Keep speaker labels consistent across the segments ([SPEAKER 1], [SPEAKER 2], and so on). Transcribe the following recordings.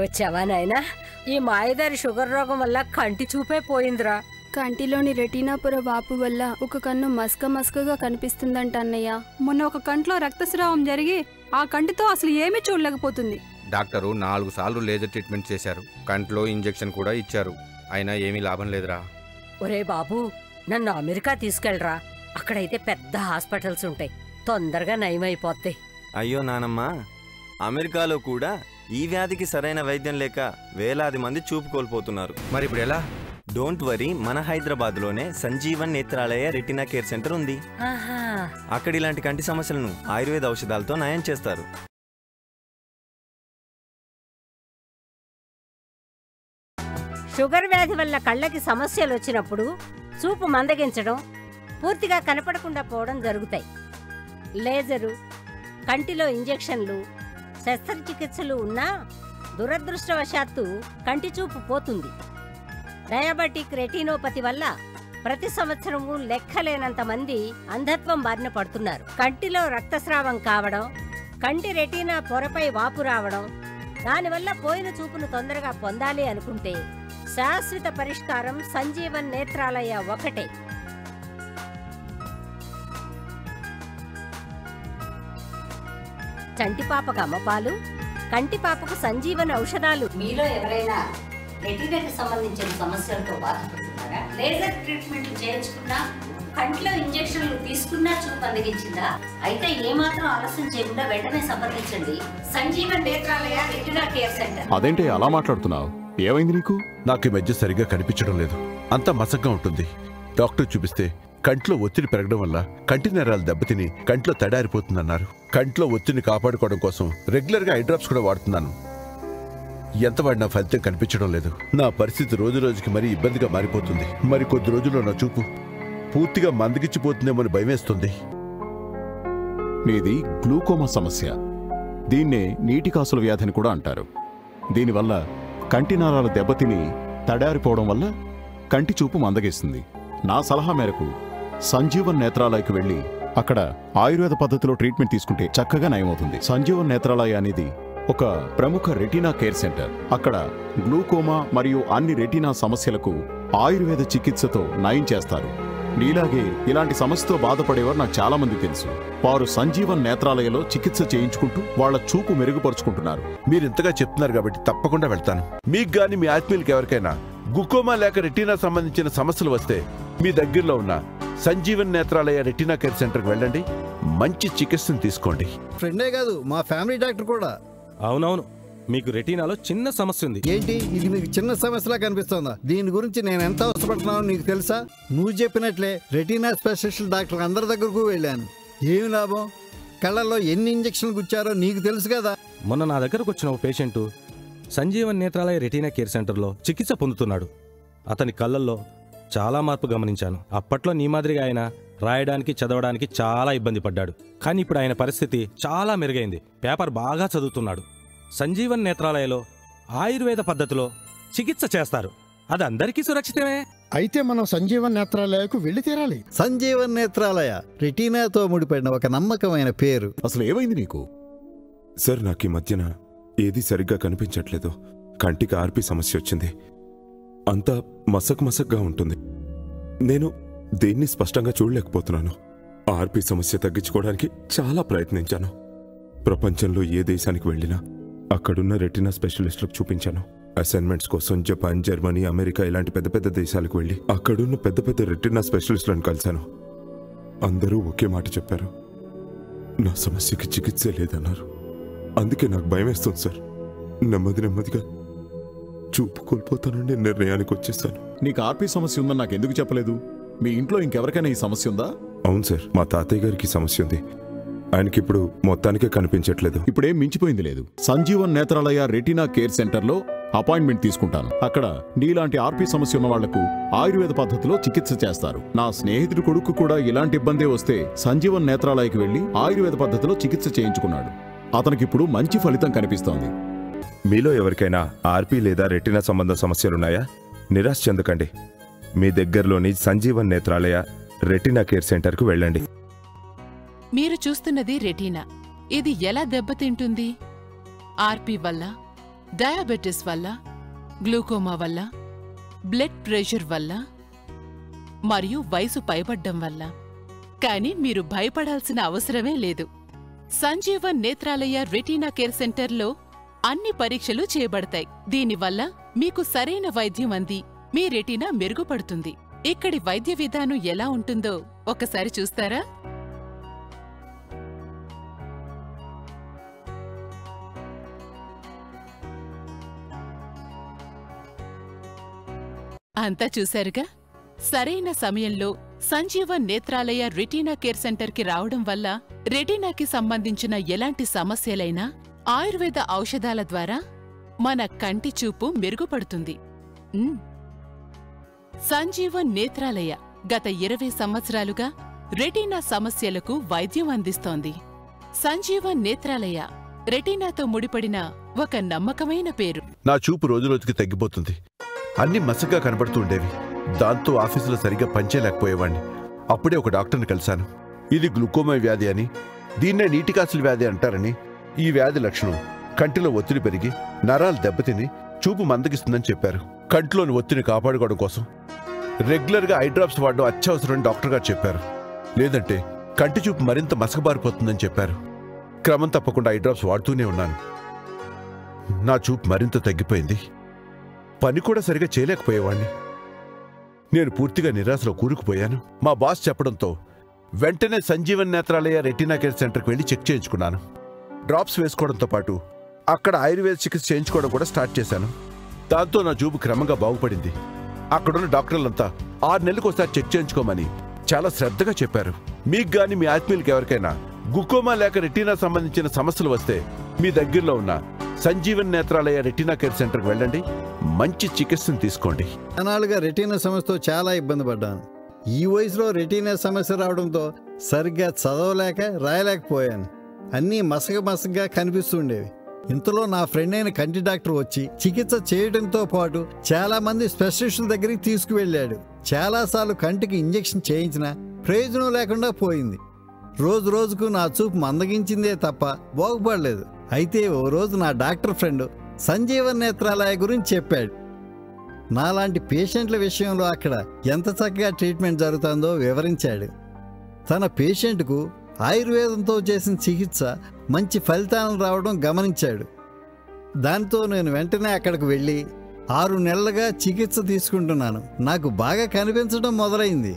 [SPEAKER 1] వచ్చావా నాయనా? ఈ మాయదారి షుగర్ రోగం వల్ల కంటి చూపే పోయిందిరా.
[SPEAKER 2] కంటిలోని రెటీనాపుర వాపు వల్ల ఒక కన్ను మస్కగా కనిపిస్తుందంట అన్నయ్య.
[SPEAKER 3] మొన్న ఒక కంట్లో రక్తస్రావం జరిగి ఆ కంటితో అసలు ఏమీ చూడలేకపోతుంది.
[SPEAKER 4] డాక్టరు 4 సార్లు లేజర్ ట్రీట్మెంట్ చేశారు, కంట్లో ఇంజెక్షన్ కూడా ఇచ్చారు, అయినా ఏమీ లాభం లేదురా.
[SPEAKER 1] ఒరే బాబు, నన్ను అమెరికా తీసుకెళ్ళరా. అక్కడైతే పెద్ద హాస్పిటల్స్ ఉంటాయి, తొందరగా నయమైపోతాయి.
[SPEAKER 5] అయ్యో నానమ్మ, అమెరికాలో కూడా ఈ వ్యాధికి సరైన వైద్యం లేక వేలాది మంది చూపు కోల్పోతున్నారు.
[SPEAKER 4] మరి ఇప్పుడు ఎలా?
[SPEAKER 5] డోంట్ వరీ, మన హైదరాబాద్లోనే Sanjeevan Netralaya retina care centre ఉంది. అక్కడ ఇలాంటి కంటి సమస్యలను ఆయుర్వేద ఔషధాలతో నయం చేస్తారు.
[SPEAKER 1] షుగర్ వ్యాధి వల్ల కళ్ళకి సమస్యలు వచ్చినప్పుడు చూపు మందగించడం, పూర్తిగా కనపడకుండా పోవడం జరుగుతాయి. లేజరు, కంటిలో ఇంజెక్షన్లు, శస్త్రచికిత్సలు ఉన్నా దురదృష్టవశాత్తు కంటి చూపు పోతుంది. డయాబెటిక్ రెటీనోపతి వల్ల ప్రతి సంవత్సరము లెక్కలేనంత మంది అంధత్వం బారిన పడుతున్నారు. కంటిలో రక్తస్రావం కావడం, కంటి రెటీనా పొరపై వాపు రావడం, దానివల్ల పోయిన చూపును తొందరగా పొందాలి అనుకుంటే శాశ్వత పరిష్కారం సంజీవన్ నేత్రాలయ ఒకటే. చంటిపాపకు అమ్మపాలు, కంటిపాపకు సంజీవన్ ఔషధాలు. మీలో ఎవరైనా రెటీనాకి సంబంధించిన సమస్యలతో బాధపడుతున్నారా? లేజర్ ట్రీట్మెంట్ చేయించుకున్నా, కంట్లో ఇంజెక్షన్లు తీసుకున్నా చూపు అందగించిందా? అయితే ఏమాత్రం ఆలస్యం చేయకుండా వెంటనే సంప్రదించండి Sanjeevan Netralaya retina care centre.
[SPEAKER 6] అదేంటి అలా మాట్లాడుతున్నావు? ఏమైంది నీకు?
[SPEAKER 7] నాకు ఈ మధ్య సరిగ్గా కనిపించడం లేదు, అంతా మసగ్గా ఉంటుంది. డాక్టర్ చూపిస్తే కంట్లో ఒత్తిడి పెరగడం వల్ల కంటి నరాలు దెబ్బతిని కంట్లో తడారిపోతుందన్నారు. కంట్లో ఒత్తిడిని కాపాడుకోవడం కోసం రెగ్యులర్గా ఐ డ్రాప్స్ కూడా వాడుతున్నాను. ఎంత వాడినా ఫలితం కనిపించడం లేదు. నా పరిస్థితి రోజు రోజుకి మరీ ఇబ్బందిగా మారిపోతుంది. మరి కొద్ది రోజుల్లో నా చూపు పూర్తిగా మందగిచ్చిపోతుందేమని భయమేస్తుంది.
[SPEAKER 6] నీది గ్లూకోమా సమస్య. దీన్నే నీటి కాసుల వ్యాధిని కూడా అంటారు. దీనివల్ల కంటి నరాలు దెబ్బతిని తడారిపోవడం వల్ల కంటి చూపు మందగిస్తుంది. నా సలహా మేరకు సంజీవన్ నేత్రాలయకు వెళ్ళి అక్కడ ఆయుర్వేద పద్ధతిలో ట్రీట్మెంట్ తీసుకుంటే చక్కగా నయమవుతుంది. సంజీవన్ నేత్రాలయ అనేది ఒక ప్రముఖ రెటీనా కేర్ సెంటర్. అక్కడ గ్లూకోమా మరియు అన్ని రెటీనా సమస్యలకు ఆయుర్వేద చికిత్సతో నయం చేస్తారు. నీలాగే ఇలాంటి సమస్యతో బాధపడేవారు నాకు చాలా మంది తెలుసు. వారు సంజీవన్ నేత్రాలయలో చికిత్స చేయించుకుంటూ వాళ్ల చూపు మెరుగుపరుచుకుంటున్నారు.
[SPEAKER 7] మీరు ఇంతగా చెప్తున్నారు కాబట్టి తప్పకుండా వెళ్తాను. మీకు గాని మీ ఆత్మీయులకి ఎవరికైనా గ్లూకోమా లేక రెటీనా సంబంధించిన సమస్యలు వస్తే మీ దగ్గరలో ఉన్న సంజీవన్ నేత్రాలయ రెటీనా కేర్ సెంటర్కి వెళ్ళండి, మంచి చికిత్సను తీసుకోండి.
[SPEAKER 8] ఫ్రెండే కాదు, మా ఫ్యామిలీ డాక్టర్ కూడా.
[SPEAKER 9] అవునవును, మీకు రెటీనాలో చిన్న సమస్య ఉంది.
[SPEAKER 8] ఏంటి ఇది? మీకు చిన్న సమస్యలా కనిపిస్తోందా? దీని గురించి నేను ఎంత అవసరపడుతున్నానో నీకు తెలుసా? నువ్వు చెప్పినట్లే రెటీనా స్పెషలిస్ట్ డాక్టర్ అందరి దగ్గరకు వెళ్ళాను. ఏమి లాభం? కళ్ళల్లో ఎన్ని ఇంజక్షన్లు గుచ్చారో నీకు తెలుసు కదా.
[SPEAKER 9] మొన్న నా దగ్గరకు వచ్చిన ఒక patient Sanjeevan Netralaya retina care సెంటర్లో చికిత్స పొందుతున్నాడు. అతని కళ్ళల్లో చాలా మార్పు గమనించాను. అప్పట్లో నీ మాదిరిగా ఆయన రాయడానికి చదవడానికి చాలా ఇబ్బంది పడ్డాడు. కానీ ఇప్పుడు ఆయన పరిస్థితి చాలా మెరుగైంది. పేపర్ బాగా చదువుతున్నాడు. సంజీవన్ నేత్రాలయలో ఆయుర్వేద పద్ధతిలో చికిత్స చేస్తారు. అది అందరికీ సురక్షితమే.
[SPEAKER 10] అయితే మనం సంజీవన్ నేత్రాలయకు వెళ్ళి తీరాలి.
[SPEAKER 8] సంజీవన్ నేత్రాలయ రెటీనాతో ముడిపడిన ఒక నమ్మకమైన పేరు.
[SPEAKER 6] అసలు ఏమైంది నీకు?
[SPEAKER 11] సార్, నాకు ఈ మధ్యన ఏది సరిగ్గా కనిపించట్లేదు. కంటికి ఆర్పి సమస్య వచ్చింది. అంతా మసక్గా ఉంటుంది. నేను దేన్ని స్పష్టంగా చూడలేకపోతున్నాను. ఆర్పి సమస్య తగ్గించుకోవడానికి చాలా ప్రయత్నించాను. ప్రపంచంలో ఏ దేశానికి వెళ్ళినా అక్కడున్న రెటీనా స్పెషలిస్టులకు చూపించాను. అసైన్మెంట్స్ కోసం జపాన్, జర్మనీ, అమెరికా ఇలాంటి పెద్ద పెద్ద దేశాలకు వెళ్ళి అక్కడున్న పెద్ద పెద్ద రెటీనా స్పెషలిస్టులను కలిశాను. అందరూ ఒకే మాట చెప్పారు, నా సమస్యకి చికిత్సే లేదన్నారు. అందుకే నాకు భయం వేస్తుంది సార్. నెమ్మదిగా చూపు కోల్పోతానని నిర్ణయానికి వచ్చేసాను.
[SPEAKER 6] నీకు ఆర్పి సమస్య ఉందని నాకు ఎందుకు చెప్పలేదు? మీ ఇంట్లో ఇంకెవరికైనా ఈ సమస్య ఉందా?
[SPEAKER 11] అవును సార్, మా తాతయ్య గారికి సమస్య ఉంది. ఆయనకిప్పుడు మొత్తానికే కనిపించట్లేదు.
[SPEAKER 6] ఇప్పుడేం మించిపోయింది లేదు. సంజీవన్ నేత్రాలయ రెటీనా కేర్ సెంటర్లో అపాయింట్మెంట్ తీసుకుంటాను. అక్కడ నీలాంటి ఆర్పి సమస్య ఉన్న వాళ్లకు ఆయుర్వేద పద్ధతిలో చికిత్స చేస్తారు. నా స్నేహితుడి కొడుకు కూడా ఇలాంటి ఇబ్బందే వస్తే సంజీవన్ నేత్రాలయకి వెళ్లి ఆయుర్వేద పద్ధతిలో చికిత్స చేయించుకున్నాడు. అతనికిప్పుడు మంచి ఫలితం కనిపిస్తోంది.
[SPEAKER 11] మీలో ఎవరికైనా ఆర్పి లేదా రెటీనా సంబంధ సమస్యలున్నాయా? నిరాశ చెందకండి. మీ దగ్గరలోని సంజీవన్ నేత్రాలయ రెటీనా కేర్ సెంటర్కు వెళ్ళండి.
[SPEAKER 12] మీరు చూస్తున్నది రెటీనా. ఇది ఎలా దెబ్బతింటుంది? ఆర్పి వల్ల, డయాబెటిస్ వల్ల, గ్లూకోమా వల్ల, బ్లడ్ ప్రెషర్ వల్ల మరియు వయసు పైబడ్డం వల్ల. కానీ మీరు భయపడాల్సిన అవసరమే లేదు. సంజీవన్ నేత్రాలయ రెటీనా కేర్ సెంటర్లో అన్ని పరీక్షలు చేయబడతాయి. దీనివల్ల మీకు సరైన వైద్యం అంది మీ రెటీనా మెరుగుపడుతుంది. ఇక్కడి వైద్య విధానం ఎలా ఉంటుందో ఒకసారి చూస్తారా? అంతా చూశారుగా. సరైన సమయంలో సంజీవన్ నేత్రాలయ రెటీనా కేర్ సెంటర్కి రావడం వల్ల రెటీనాకి సంబంధించిన ఎలాంటి సమస్యలైనా ఆయుర్వేద ఔషధాల ద్వారా మన కంటి చూపు మెరుగుపడుతుంది. సంజీవన్ నేత్రాలయ గత 20 సంవత్సరాలుగా రెటీనా సమస్యలకు వైద్యం అందిస్తోంది. సంజీవన్ నేత్రాలయ రెటీనాతో ముడిపడిన ఒక నమ్మకమైన పేరు.
[SPEAKER 7] నా చూపు రోజురోజుకి తగ్గిపోతుంది. అన్ని మసగ్గా కనబడుతూ ఉండేవి. దాంతో ఆఫీసులో సరిగ్గా పనిచేయలేకపోయేవాణ్ణి. అప్పుడే ఒక డాక్టర్ని కలిశాను. ఇది గ్లూకోమా వ్యాధి అని, దీన్నే నీటికాసుల వ్యాధి అంటారని. ఈ వ్యాధి లక్షణం కంటిలో ఒత్తిడి పెరిగి నరాలు దెబ్బతిని చూపు మందగిస్తుందని చెప్పారు. కంటిలోని ఒత్తిడిని కాపాడుకోవడం కోసం రెగ్యులర్గా ఐ డ్రాప్స్ వాడడం అత్యవసరమని డాక్టర్ గారు చెప్పారు. లేదంటే కంటి చూపు మరింత మసకబారిపోతుందని చెప్పారు. క్రమం తప్పకుండా ఐ డ్రాప్స్ వాడుతూనే ఉన్నాను. నా చూపు మరింత తగ్గిపోయింది. పని కూడా సరిగా చేయలేకపోయేవాణ్ణి. నేను పూర్తిగా నిరాశలో కూరుకుపోయాను. మా బాస్ చెప్పడంతో వెంటనే సంజీవన్ నేత్రాలయ రెటీనా కేర్ సెంటర్కి వెళ్ళి చెక్ చేయించుకున్నాను. డ్రాప్స్ వేసుకోవడంతో పాటు అక్కడ ఆయుర్వేద చికిత్స చేయించుకోవడం కూడా స్టార్ట్ చేశాను. దాంతో నా చూపు క్రమంగా బాగుపడింది. అక్కడున్న డాక్టర్లంతా 6 నెలలకు ఒకసారి చెక్ చేయించుకోమని చాలా శ్రద్ధగా చెప్పారు. మీకు గాని మీ ఆత్మీయులకి ఎవరికైనా గ్లూకోమా లేక రెటీనా సంబంధించిన సమస్యలు వస్తే మీ దగ్గరలో ఉన్న సంజీవన్ నేత్రాలయ రెటీనా కేర్ సెంటర్కి వెళ్ళండి. మంచి చికిత్సను తీసుకోండి.
[SPEAKER 8] అనాలుగా రెటీనా సమస్యతో చాలా ఇబ్బంది పడ్డాను. ఈ వయసులో రెటీనా సమస్య రావడంతో సరిగ్గా చదవలేక రాయలేకపోయాను. అన్నీ మసగగా కనిపిస్తుండేవి. ఇంతలో నా ఫ్రెండ్ అయిన కంటి డాక్టర్ వచ్చి చికిత్స చేయడంతో పాటు చాలా మంది స్పెషలిస్టుల దగ్గరికి తీసుకువెళ్ళాడు. చాలాసార్లు కంటికి ఇంజెక్షన్ చేయించినా ప్రయోజనం లేకుండా పోయింది. రోజు రోజుకు నా చూపు మందగించిందే తప్ప బాగుపడలేదు. అయితే ఓ రోజు నా డాక్టర్ ఫ్రెండ్ సంజీవన్ నేత్రాలయ గురించి చెప్పాడు. నాలాంటి పేషెంట్ల విషయంలో అక్కడ ఎంత చక్కగా ట్రీట్మెంట్ జరుగుతుందో వివరించాడు. తన పేషెంట్కు ఆయుర్వేదంతో చేసిన చికిత్స మంచి ఫలితాలను రావడం గమనించాడు. దాంతో నేను వెంటనే అక్కడికి వెళ్ళి 6 నెలలుగా చికిత్స తీసుకుంటున్నాను. నాకు బాగా కనిపించడం మొదలైంది.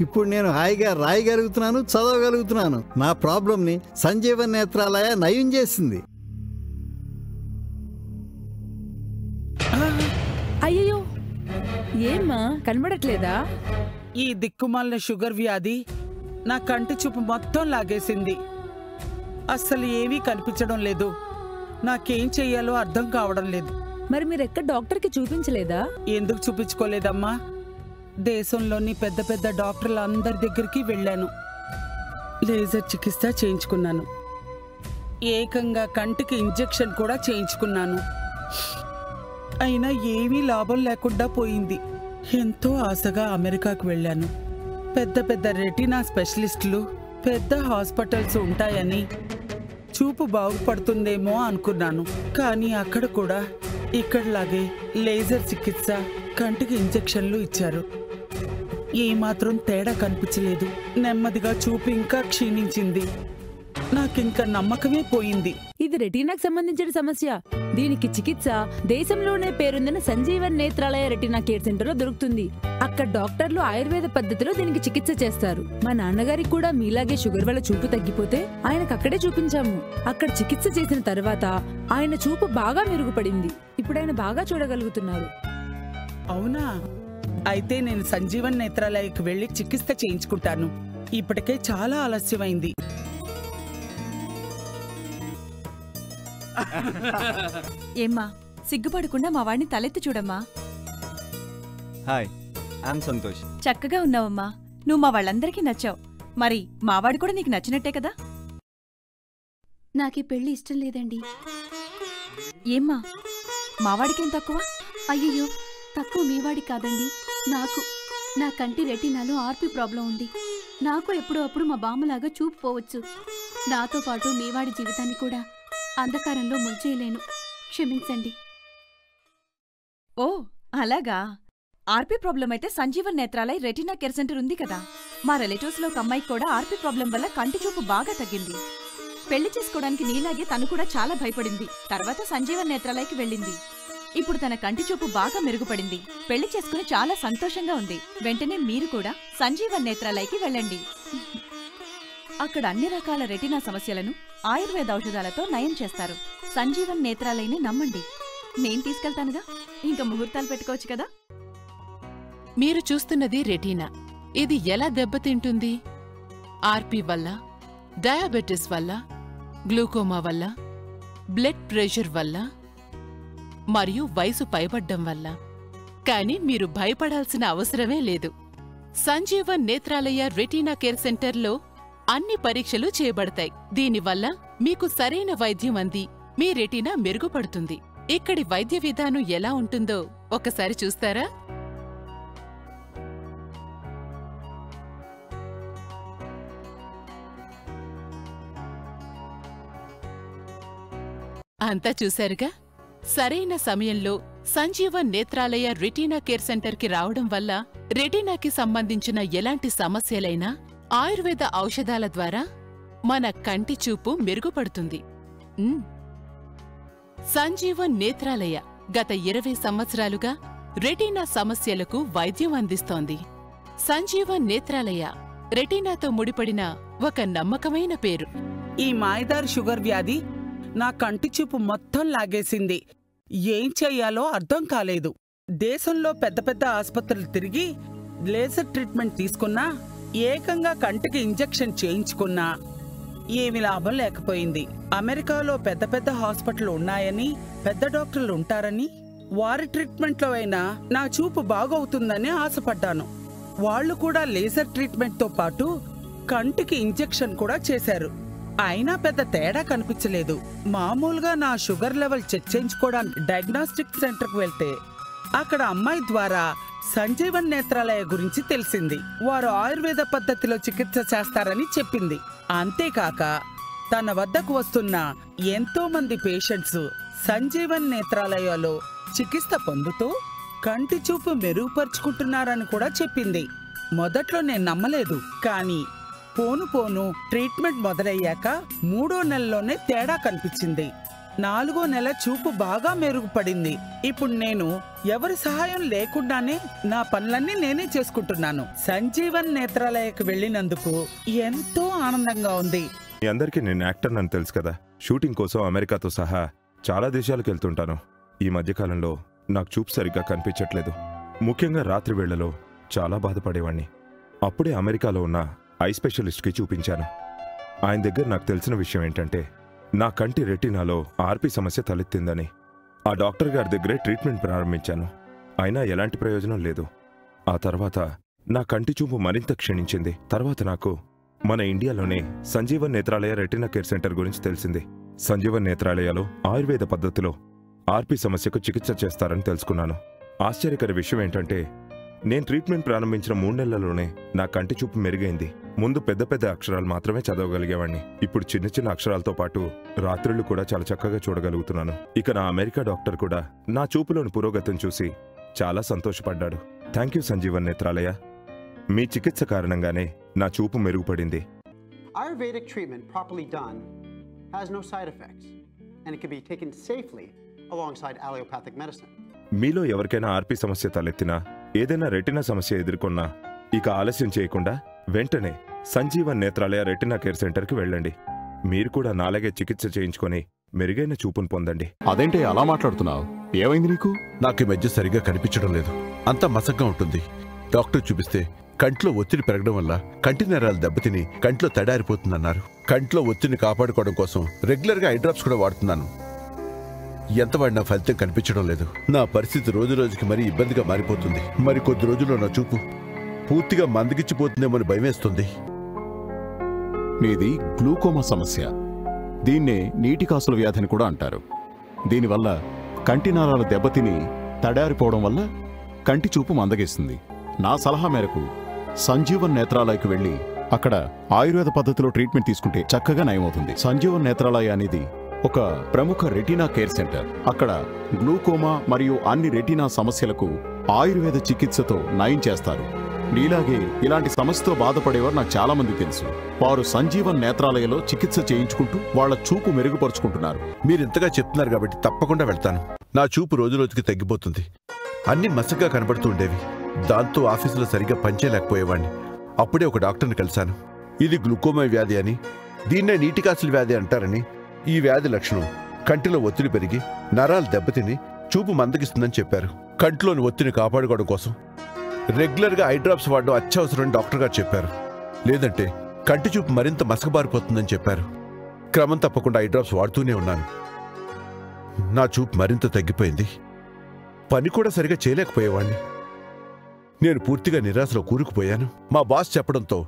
[SPEAKER 8] ఇప్పుడు నేను హాయిగా రాయగలుగుతున్నాను, చదవగలుగుతున్నాను. నా ప్రాబ్లంని సంజీవన్ నేత్రాలయ నయం చేసింది.
[SPEAKER 13] అయ్యో, ఏమ్మా కనబడట్లేదా?
[SPEAKER 14] ఈ దిక్కుమాలిన షుగర్ వ్యాధి నా కంటి చూపు మొత్తం లాగేసింది. అస్సలు ఏమీ కనిపించడం లేదు. నాకేం చెయ్యాలో అర్థం కావడం లేదు.
[SPEAKER 13] మరి మీరెక్కడ డాక్టర్కి చూపించలేదా?
[SPEAKER 14] ఎందుకు చూపించుకోలేదమ్మా? దేశంలోని పెద్ద పెద్ద డాక్టర్ల అందరి దగ్గరికి వెళ్ళాను. లేజర్ చికిత్స చేయించుకున్నాను. ఏకంగా కంటికి ఇంజెక్షన్ కూడా చేయించుకున్నాను. అయినా ఏమీ లాభం లేకుండా పోయింది. ఎంతో ఆశగా అమెరికాకు వెళ్ళాను. పెద్ద పెద్ద రెటీనా స్పెషలిస్టులు, పెద్ద హాస్పిటల్స్ ఉంటాయని, చూపు బాగుపడుతుందేమో అనుకున్నాను. కానీ అక్కడ కూడా ఇక్కడలాగే లేజర్ చికిత్స, కంటికి ఇంజెక్షన్లు ఇచ్చారు. ఏమాత్రం తేడా కనిపించలేదు. నెమ్మదిగా చూపు ఇంకా క్షీణించింది. నాకింకా నమ్మకమే పోయింది.
[SPEAKER 13] ఇది రెటీనాకు సంబంధించిన సమస్య. దీనికి చికిత్స దేశంలోనే పేరొందిన Sanjeevan Netralaya retina care centre లో దొరుకుతుంది. అక్కడ డాక్టర్లు ఆయుర్వేద పద్ధతిలో దీనికి చికిత్స చేస్తారు. మా నాన్నగారికి కూడా మీలాగే షుగర్ వల్ల చూపు తగ్గిపోతే ఆయనకు అక్కడే చూపించాము. అక్కడ చికిత్స చేసిన తర్వాత ఆయన చూపు బాగా మెరుగుపడింది. ఇప్పుడు ఆయన బాగా చూడగలుగుతున్నారు.
[SPEAKER 14] అవునా? అయితే నేను సంజీవన్ నేత్రాలయకు వెళ్లి చికిత్స చేయించుకుంటాను. ఇప్పటికే చాలా ఆలస్యమైంది.
[SPEAKER 15] ఏమ్మా, సిగ్గుపడకుండా మా వాడిని తలెత్తి చూడమ్మా.
[SPEAKER 5] Hi, I'm Santosh.
[SPEAKER 15] చక్కగా ఉన్నావమ్మా. నువ్వు మా వాళ్ళందరికీ నచ్చావు. మరి మావాడు కూడా నీకు నచ్చినట్టే కదా?
[SPEAKER 16] నాకీ పెళ్లి ఇష్టం లేదండి.
[SPEAKER 15] ఏమ్మా, మావాడికేం తక్కువ?
[SPEAKER 16] అయ్యయ్యో, తక్కువ మీవాడి కాదండి, నాకు. నా కంటి రెటీనాలో ఆర్పి ప్రాబ్లం ఉంది. నాకు ఎప్పుడో అప్పుడు మా బామ్మలాగా చూపు పోవచ్చు. నాతో పాటు మీవాడి జీవితాన్ని కూడా అంధకారంలో ముంచేయలేను. క్షమించండి.
[SPEAKER 15] ఓ అలాగా. ఆర్పీ ప్రాబ్లం అయితే Sanjeevan Netralaya retina care centre ఉంది కదా. మా రిలేటివ్స్ లో ఒక అమ్మాయికి కూడా ఆర్పీ ప్రాబ్లం వల్ల కంటి చూపు బాగా తగ్గింది. పెళ్లి చేసుకోవడానికి నీలాగే తను కూడా చాలా భయపడింది. తర్వాత సంజీవన్ నేత్రాలయకి వెళ్ళింది. ఇప్పుడు తన కంటి చూపు బాగా మెరుగుపడింది. పెళ్లి చేసుకుని చాలా సంతోషంగా ఉంది. వెంటనే మీరు కూడా సంజీవన్ నేత్రాలయకి వెళ్ళండి. అక్కడ అన్ని రకాల రెటీనా సమస్యలను ఆయుర్వేద ఔషధాలతో నయం చేస్తారు. సంజీవన్ నేత్రాలయని నమ్మండి. నేను తీసుకెళ్తానుగా, ఇంకా ముహూర్తాలు పెట్టుకోవచ్చు కదా.
[SPEAKER 12] మీరు చూస్తున్నది రెటీనా. ఇది ఎలా దెబ్బతింటుంది? ఆర్పీ వల్ల, డయాబెటిస్ వల్ల, గ్లూకోమా వల్ల, బ్లడ్ ప్రెషర్ వల్ల మరియు వయసు పైబడ్డం వల్ల. కానీ మీరు భయపడాల్సిన అవసరమే లేదు. సంజీవన్ నేత్రాలయ రెటీనా కేర్ సెంటర్లో అన్ని పరీక్షలు చేయబడతాయి. దీనివల్ల మీకు సరైన వైద్యం అంది మీ రెటీనా మెరుగుపడుతుంది. ఇక్కడి వైద్య విధానం ఎలా ఉంటుందో ఒకసారి చూస్తారా? అంతా చూశారుగా. సరైన సమయంలో సంజీవన్ నేత్రాలయ రెటీనా కేర్ సెంటర్కి రావడం వల్ల రెటీనాకి సంబంధించిన ఎలాంటి సమస్యలైనా ఆయుర్వేద ఔషధాల ద్వారా మన కంటి చూపు మెరుగుపడుతుంది. సంజీవన్ నేత్రాలయ గత 20 సంవత్సరాలుగా రెటీనా సమస్యలకు వైద్యం అందిస్తోంది. సంజీవన్ నేత్రాలయ రెటీనాతో ముడిపడిన ఒక నమ్మకమైన పేరు.
[SPEAKER 14] ఈ మాయదారి షుగర్ వ్యాధి నా కంటి చూపు మొత్తం లాగేసింది. ఏం చెయ్యాలో అర్థం కాలేదు. దేశంలో పెద్ద పెద్ద ఆసుపత్రులు తిరిగి లేజర్ ట్రీట్మెంట్ తీసుకున్నా, ఏకంగా కంటికి ఇంజెక్షన్ చేయించుకున్నా ఏమి లాభం లేకపోయింది. అమెరికాలో పెద్ద పెద్ద హాస్పిటల్ ఉన్నాయని, పెద్ద డాక్టర్లు ఉంటారని, వారి ట్రీట్మెంట్లో అయినా నా చూపు బాగవుతుందని ఆశపడ్డాను. వాళ్లు కూడా లేజర్ ట్రీట్మెంట్తో పాటు కంటికి ఇంజెక్షన్ కూడా చేశారు. అయినా పెద్ద తేడా కనిపించలేదు. మామూలుగా నా షుగర్ లెవెల్ చెక్ చేయించుకోవడానికి డయాగ్నోస్టిక్ సెంటర్కి వెళ్తే అక్కడ అమ్మాయి ద్వారా సంజీవన్ నేత్రాలయ గురించి తెలిసింది. వారు ఆయుర్వేద పద్ధతిలో చికిత్స చేస్తారని చెప్పింది. అంతేకాక తన వద్దకు వస్తున్న ఎంతో మంది పేషెంట్స్ సంజీవన్ నేత్రాలయలో చికిత్స పొందుతూ కంటి చూపు మెరుగుపరుచుకుంటున్నారని కూడా చెప్పింది. మొదట్లో నేను నమ్మలేదు. కానీ పోను పోను ట్రీట్మెంట్ మొదలయ్యాక 3వ నెలలోనే తేడా కనిపించింది. 4వ నెల చూపు బాగా మెరుగుపడింది. ఇప్పుడు నేను ఎవరి సహాయం లేకుండానే నా పనులన్నీ నేనే చేసుకుంటున్నాను. సంజీవన్ నేత్రాలయకు వెళ్ళినందుకు ఎంతో ఆనందంగా ఉంది.
[SPEAKER 11] మీ అందరికీ నేను యాక్టర్ అని తెలుసు కదా. షూటింగ్ కోసం అమెరికాతో సహా చాలా దేశాలకు వెళ్తుంటాను. ఈ మధ్యకాలంలో నాకు చూపు సరిగ్గా కనిపించట్లేదు. ముఖ్యంగా రాత్రి వేళలో చాలా బాధపడేవాణ్ణి. అప్పుడే అమెరికాలో ఉన్న ఐ స్పెషలిస్ట్కి చూపించాను. ఆయన దగ్గర నాకు తెలిసిన విషయం ఏంటంటే, నా కంటి రెటీనాలో ఆర్పీ సమస్య తలెత్తిందని. ఆ డాక్టర్ గారి దగ్గరే ట్రీట్మెంట్ ప్రారంభించాను. అయినా ఎలాంటి ప్రయోజనం లేదు. ఆ తర్వాత నా కంటి చూపు మరింత క్షీణించింది. తర్వాత నాకు మన ఇండియాలోనే Sanjeevan Netralaya retina care centre గురించి తెలిసింది. సంజీవన్ నేత్రాలయలో ఆయుర్వేద పద్ధతిలో ఆర్పీ సమస్యకు చికిత్స చేస్తారని తెలుసుకున్నాను. ఆశ్చర్యకర విషయం ఏంటంటే, నేను ట్రీట్మెంట్ ప్రారంభించిన 3 నెలల్లోనే నా కంటి చూపు మెరుగైంది. ముందు పెద్ద పెద్ద అక్షరాలు మాత్రమే చదవగలిగేవాణ్ణి. ఇప్పుడు చిన్న చిన్న అక్షరాలతో పాటు రాత్రులు కూడా చాలా చక్కగా చూడగలుగుతున్నాను. ఇక నా అమెరికా డాక్టర్ కూడా నా చూపులోని పురోగతిని చూసి చాలా సంతోషపడ్డాడు. Thank you Sanjeevan Netralaya. మీ చికిత్స కారణంగానే నా చూపు మెరుగుపడింది.
[SPEAKER 17] Ayurvedic treatment properly done has no side effects and it can be taken safely alongside allopathic medicine.
[SPEAKER 11] మీలో ఎవరికైనా ఆర్పీ సమస్య తలెత్తినా, ఏదైనా రెటీనా సమస్య ఎదుర్కొన్నా ఇక ఆలస్యం చేయకుండా వెంటనే సంజీవన్ నేత్రాలయ రెటీనా కేర్ సెంటర్కి వెళ్ళండి. మీరు కూడా నాలాగే చికిత్స చేయించుకొని మెరుగైన చూపును పొందండి.
[SPEAKER 6] అదేంటి అలా మాట్లాడుతున్నావు? ఏమైంది నీకు?
[SPEAKER 7] నాకు ఈ మధ్య సరిగ్గా కనిపించడం లేదు. అంతా మసగ్గా ఉంటుంది. డాక్టర్ చూపిస్తే కంట్లో ఒత్తిడి పెరగడం వల్ల కంటి నరాలు దెబ్బతిని కంట్లో తడారిపోతుందన్నారు. కంట్లో ఒత్తిడిని కాపాడుకోవడం కోసం రెగ్యులర్గా ఐ డ్రాప్స్ కూడా వాడుతున్నాను. ఎంత వాడినా ఫలితం కనిపించడం లేదు. నా పరిస్థితి రోజు రోజుకి మరీ ఇబ్బందిగా మారిపోతుంది. మరి కొద్ది రోజుల్లో నా చూపు పూర్తిగా మందగిచ్చిపోతుందేమని భయమేస్తుంది.
[SPEAKER 6] మీది గ్లూకోమా సమస్య. దీన్నే నీటి కాసుల వ్యాధిని కూడా అంటారు. దీనివల్ల కంటి నరాలు దెబ్బతిని తడారిపోవడం వల్ల కంటి చూపు మందగిస్తుంది. నా సలహా మేరకు సంజీవన్ నేత్రాలయకు వెళ్ళి అక్కడ ఆయుర్వేద పద్ధతిలో ట్రీట్మెంట్ తీసుకుంటే చక్కగా నయమవుతుంది. సంజీవన్ నేత్రాలయ అనేది ఒక ప్రముఖ రెటీనా కేర్ సెంటర్. అక్కడ గ్లూకోమా మరియు అన్ని రెటీనా సమస్యలకు ఆయుర్వేద చికిత్సతో నయం చేస్తారు. నీలాగే ఇలాంటి సమస్యతో బాధపడేవారు నాకు చాలా మంది తెలుసు. వారు సంజీవన్ నేత్రాలయలో చికిత్స చేయించుకుంటూ వాళ్ల చూపు మెరుగుపరుచుకుంటున్నారు.
[SPEAKER 7] మీరింతగా చెప్తున్నారు కాబట్టి తప్పకుండా వెళ్తాను. నా చూపు రోజురోజుకి తగ్గిపోతుంది. అన్ని మసగ్గా కనబడుతూ ఉండేవి. దాంతో ఆఫీసులో సరిగ్గా పనిచేయలేకపోయేవాడిని. అప్పుడే ఒక డాక్టర్ని కలిశాను. ఇది గ్లూకోమా వ్యాధి అని, దీన్నే నీటికాసుల వ్యాధి అంటారని, ఈ వ్యాధి లక్షణం కంటిలో ఒత్తిడి పెరిగి నరాలు దెబ్బతిని చూపు మందగిస్తుందని చెప్పారు. కంటిలోని ఒత్తిడిని కాపాడుకోవడం కోసం రెగ్యులర్గా ఐ డ్రాప్స్ వాడడం అత్యవసరమని డాక్టర్ గారు చెప్పారు. లేదంటే కంటి చూపు మరింత మసకబారిపోతుందని చెప్పారు. క్రమం తప్పకుండా ఐ డ్రాప్స్ వాడుతూనే ఉన్నాను. నా చూపు మరింత తగ్గిపోయింది. పని కూడా సరిగా చేయలేకపోయేవాణ్ణి. నేను పూర్తిగా నిరాశలో కూరుకుపోయాను. మా బాస్ చెప్పడంతో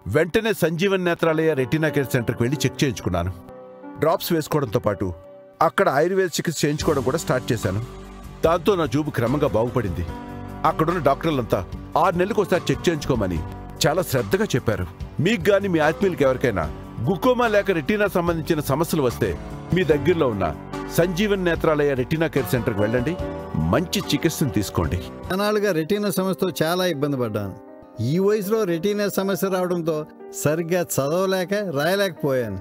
[SPEAKER 7] వెంటనే సంజీవన్ నేత్రాలయ రెటీనా కేర్ సెంటర్కి వెళ్ళి చెక్ చేయించుకున్నాను. డ్రాప్స్ వేసుకోవడంతో పాటు అక్కడ ఆయుర్వేద చికిత్స చేయించుకోవడం కూడా స్టార్ట్ చేశాను. దాంతో నా చూపు క్రమంగా బాగుపడింది. అక్కడున్న డాక్టర్లంతా 6 నెలలకు ఒకసారి చెక్ చేయించుకోమని చాలా శ్రద్ధగా చెప్పారు. మీకు గాని మీ ఆత్మీయులకి ఎవరికైనా గ్లూకోమా లేక రెటీనా సంబంధించిన సమస్యలు వస్తే మీ దగ్గరలో ఉన్న సంజీవన్ నేత్రాలయ రెటీనా కేర్ సెంటర్కి వెళ్ళండి. మంచి చికిత్సను తీసుకోండి.
[SPEAKER 8] అనాలుగా రెటీనా సమస్యతో చాలా ఇబ్బంది పడ్డాను. ఈ వయసులో రెటీనా సమస్య రావడంతో సరిగ్గా చదవలేక రాయలేకపోయాను.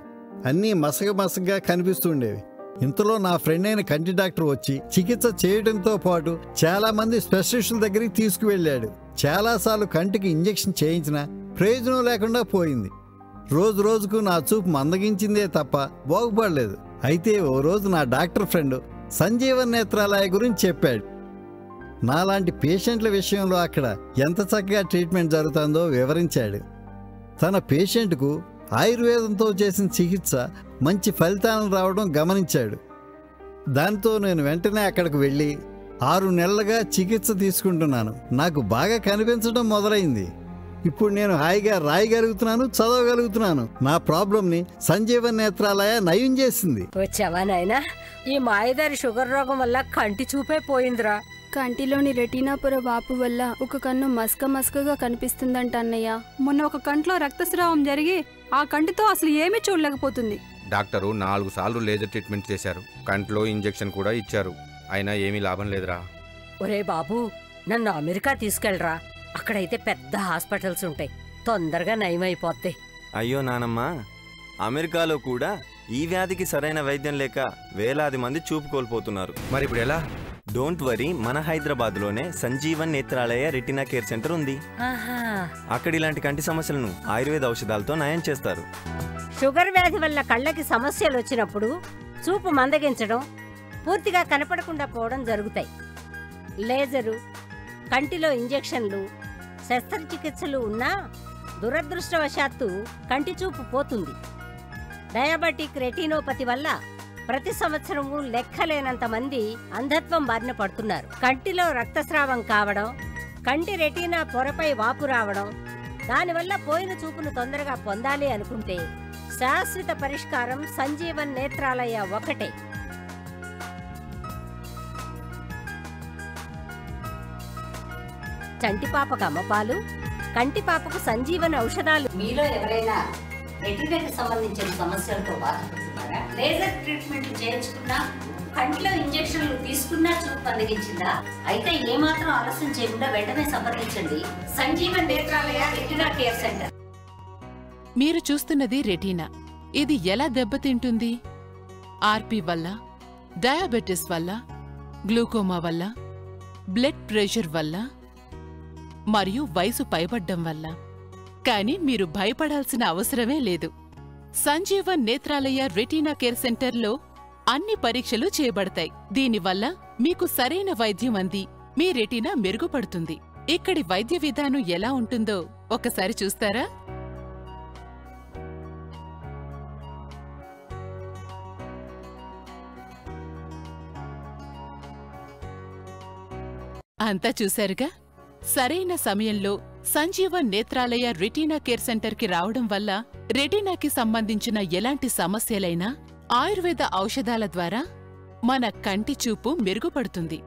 [SPEAKER 8] అన్నీ మసగగా కనిపిస్తుండేవి. ఇంతలో నా ఫ్రెండ్ అయిన కంటి డాక్టర్ వచ్చి చికిత్స చేయడంతో పాటు చాలా మంది స్పెషలిస్టుల దగ్గరికి తీసుకువెళ్ళాడు. చాలాసార్లు కంటికి ఇంజెక్షన్ చేయించినా ప్రయోజనం లేకుండా పోయింది. రోజు రోజుకు నా చూపు మందగించిందే తప్ప బాగుపడలేదు. అయితే ఓ రోజు నా డాక్టర్ ఫ్రెండ్ సంజీవన్ నేత్రాలయ గురించి చెప్పాడు. నాలాంటి పేషెంట్ల విషయంలో అక్కడ ఎంత చక్కగా ట్రీట్మెంట్ జరుగుతుందో వివరించాడు. తన పేషెంట్కు ఆయుర్వేదంతో చేసిన చికిత్స మంచి ఫలితాలను రావడం గమనించాడు. దాంతో నేను వెంటనే అక్కడికి వెళ్ళి 6 నెలలుగా చికిత్స తీసుకుంటున్నాను. నాకు బాగా కనిపించడం మొదలైంది. ఇప్పుడు నేను హాయిగా రాయగలుగుతున్నాను, చదవగలుగుతున్నాను. నా ప్రాబ్లంని సంజీవన్ నేత్రాలయ నయం చేసింది.
[SPEAKER 1] వచ్చావా నాయనా? ఈ మాయదారి షుగర్ రోగం వల్ల కంటి చూపే పోయిందిరా.
[SPEAKER 2] కంటిలోని రెటీనా పొర వాపు వల్ల ఒక కన్ను మసకగా కనిపిస్తుందంట అన్నయ్య.
[SPEAKER 3] మొన్న ఒక కంట్లో రక్తస్రావం జరిగి ఆ కంటితో అసలు ఏమీ చూడలేకపోతుంది.
[SPEAKER 4] డాక్టరు 4 సార్లు లేజర్ ట్రీట్మెంట్ చేశారు. కంట్లో ఇంజెక్షన్ కూడా ఇచ్చారు. అయినా ఏమీ లాభం లేదురా.
[SPEAKER 1] ఒరే బాబు, నన్ను అమెరికా తీసుకెళ్ళరా. అక్కడైతే పెద్ద హాస్పిటల్స్ ఉంటాయి, తొందరగా నయమైపోతాయి.
[SPEAKER 5] అయ్యో నానమ్మ, అమెరికాలో కూడా ఈ వ్యాధికి సరైన వైద్యం లేక వేలాది మంది చూపు కోల్పోతున్నారు.
[SPEAKER 4] మరి ఇప్పుడు ఎలా?
[SPEAKER 5] డోంట్ వరీ, మన హైదరాబాద్లోనే Sanjeevan Netralaya retina care centre ఉంది. అక్కడ ఇలాంటి కంటి సమస్యలను ఆయుర్వేద ఔషధాలతో నయం చేస్తారు.
[SPEAKER 1] షుగర్ వ్యాధి వల్ల కళ్ళకి సమస్యలు వచ్చినప్పుడు చూపు మందగించడం, పూర్తిగా కనపడకుండా పోవడం జరుగుతాయి. లేజరు, కంటిలో ఇంజెక్షన్లు, శస్త్రచికిత్సలు ఉన్నా దురదృష్టవశాత్తు కంటి చూపు పోతుంది. డయాబెటిక్ రెటినోపతి వల్ల ప్రతి సంవత్సరము లెక్కలేనంత మంది అంధత్వం బారిన పడుతున్నారు. కంటిలో రక్తస్రావం కావడం, కంటి రెటీనా పొరపై వాపు రావడం, దానివల్ల పోయిన చూపును తొందరగా పొందాలి అనుకుంటే శాశ్వత పరిష్కారం సంజీవన్ నేత్రాలయ ఒకటే. చంటిపాపకు అమ్మపాలు, కంటిపాపకు సంజీవన్ ఔషధాలు. మీలో ఎవరైనా రెటీనాకి సంబంధించిన సమస్యలతో బాధపడుతున్నారా? లేజర్ ట్రీట్మెంట్ చేయించుకున్నా, కంటిలో ఇంజెక్షన్లు తీసుకున్నా చూపు మందగించిందా? అయితే ఏమాత్రం ఆలస్యం చేయకుండా వెంటనే సంప్రదించండి Sanjeevan Netralaya retina care centre.
[SPEAKER 12] మీరు చూస్తున్నది రెటీనా. ఇది ఎలా దెబ్బతింటుంది? ఆర్పి వల్ల, డయాబెటిస్ వల్ల, గ్లూకోమా వల్ల, బ్లడ్ ప్రెషర్ వల్ల మరియు వయసు పైబడ్డం వల్ల. కానీ మీరు భయపడాల్సిన అవసరమే లేదు. సంజీవన్ నేత్రాలయ రెటీనా కేర్ సెంటర్లో అన్ని పరీక్షలు చేయబడతాయి. దీనివల్ల మీకు సరైన వైద్యం అంది మీ రెటీనా మెరుగుపడుతుంది. ఇక్కడి వైద్య విధానం ఎలా ఉంటుందో ఒకసారి చూస్తారా? అంతా చూశారుగా. సరైన సమయంలో సంజీవన్ నేత్రాలయ రెటీనా కేర్ సెంటర్కి రావడం వల్ల రెటీనాకి సంబంధించిన ఎలాంటి సమస్యలైనా ఆయుర్వేద ఔషధాల ద్వారా మన కంటి చూపు మెరుగుపడుతుంది.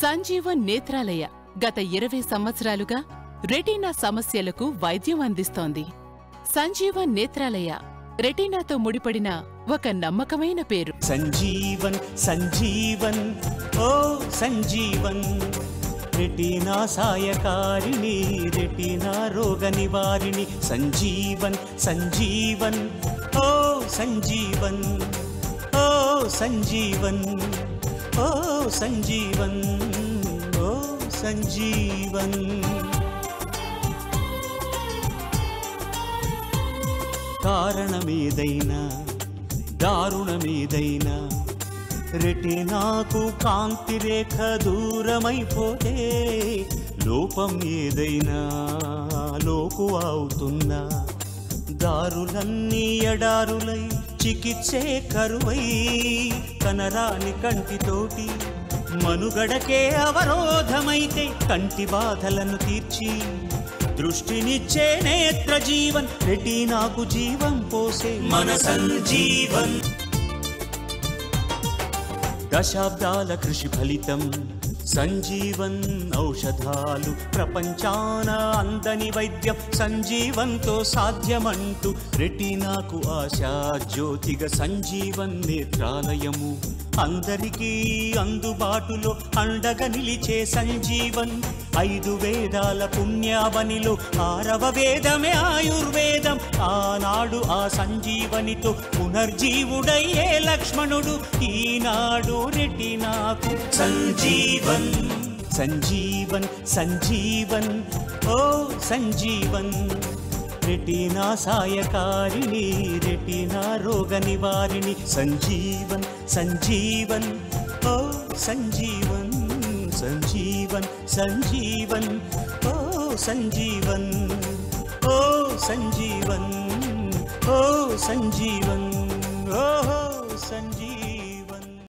[SPEAKER 12] సంజీవన్ నేత్రాలయ గత 20 సంవత్సరాలుగా రెటీనా సమస్యలకు వైద్యం అందిస్తోంది. సంజీవన్ నేత్రాలయ రెటీనాతో ముడిపడిన ఒక నమ్మకమైన పేరు.
[SPEAKER 18] సంజీవన్ సంజీవన్ ఓ సంజీవన్, రెటీనా సాయకారిణి, రెటీనా రోగ నివారిణి. సంజీవన్ సంజీవన్ ఓ సంజీవన్, ఓ సంజీవన్, ఓ సంజీవన్, ఓ సంజీవన్. కారణమేదైనా దారుణమేదైనా, రెటీనాకు కాంతి రేఖ దూరమైపోతే, లోపం ఏదైనా లోకు అవుతున్నా, దారులన్నీ ఎడారులై చికిత్సే కరువై, కనరాని కంటితోటి మనుగడకే అవరోధమైతే, కంటి బాధలను తీర్చి దృష్టినిచ్చే నేత్ర జీవన్, రెటీనాకు జీవం పోసే మన సంజీవన్. దశాబ్దాల కృషి ఫలితం సంజీవన్ ఔషధాలు, ప్రపంచాన అందని వైద్యం సంజీవన్తో సాధ్యమంటూ, రెటీనాకు ఆశా జ్యోతిగా సంజీవన్ నేత్రాలయము, అందరికీ అందుబాటులో అండగా నిలిచే సంజీవన్. 5 వేదాల పుణ్యావనిలో 6వ వేదమే ఆయుర్వేదం. ఆనాడు ఆ సంజీవనితో పునర్జీవుడయ్యే లక్ష్మణుడు, ఈనాడు రెటీనాకు సంజీవన్. సంజీవన్ సంజీవన్ ఓ సంజీవన్, రెటీనా సాయకారిణి, రెటీనా రోగ నివారిణి. సంజీవన్ సంజీవన్ ఓ సంజీవన్, సంజీవన్ సంజీవన్ ఓ సంజీవన్, ఓ సంజీవన్, ఓ సంజీవన్, ఓ సంజీవన్.